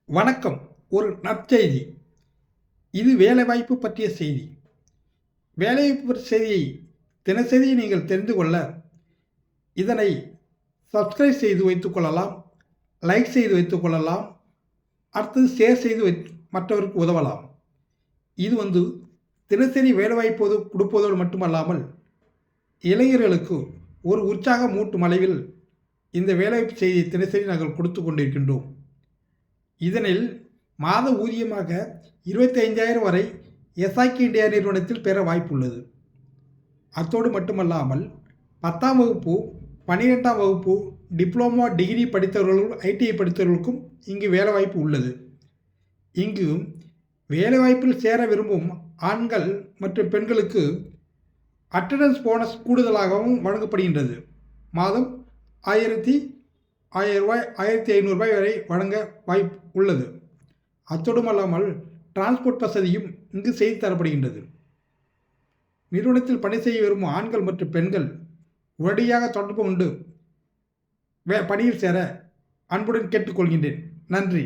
வணக்கம். ஒரு நற்செய்தி. இது வேலைவாய்ப்பு பற்றிய செய்தி. வேலைவாய்ப்பு பற்றிய செய்தியை தினசரி நீங்கள் தெரிந்து கொள்ள இதனை சப்ஸ்கிரைப் செய்து வைத்துக் கொள்ளலாம், லைக் செய்து வைத்துக் கொள்ளலாம், அடுத்தது ஷேர் செய்து மற்றவருக்கு உதவலாம். இது தினசரி வேலைவாய்ப்பு கொடுப்பதோடு மட்டுமல்லாமல் இளைஞர்களுக்கு ஒரு உற்சாகமூட்டும் அளவில் இந்த வேலைவாய்ப்பு செய்தியை தினசரி நாங்கள் கொடுத்து கொண்டிருக்கின்றோம். இதனில் மாத ஊதியமாக 25,000 வரை எஸ்ஐகே இந்தியா நிறுவனத்தில் பெற வாய்ப்புள்ளது. அத்தோடு மட்டுமல்லாமல் 10ஆம் வகுப்பு, 12ஆம் வகுப்பு, டிப்ளமோ டிகிரி படித்தவர்களும் ஐடிஐ படித்தவர்களுக்கும் இங்கு வேலைவாய்ப்பு உள்ளது. இங்கு வேலைவாய்ப்பில் சேர விரும்பும் ஆண்கள் மற்றும் பெண்களுக்கு அட்டண்டன்ஸ் போனஸ் கூடுதலாகவும் வழங்கப்படுகின்றது. மாதம் 1000 ரூபாய், 1500 ரூபாய் வரை வழங்க வாய்ப்பு உள்ளது. அத்தோடுமல்லாமல் டிரான்ஸ்போர்ட் வசதியும் இங்கு செய்து தரப்படுகின்றது. நிறுவனத்தில் பணி செய்ய விரும்பும் ஆண்கள் மற்றும் பெண்கள் உடனடியாக தொடர்பு கொண்டு பணியில் சேர அன்புடன் கேட்டுக்கொள்கின்றேன். நன்றி.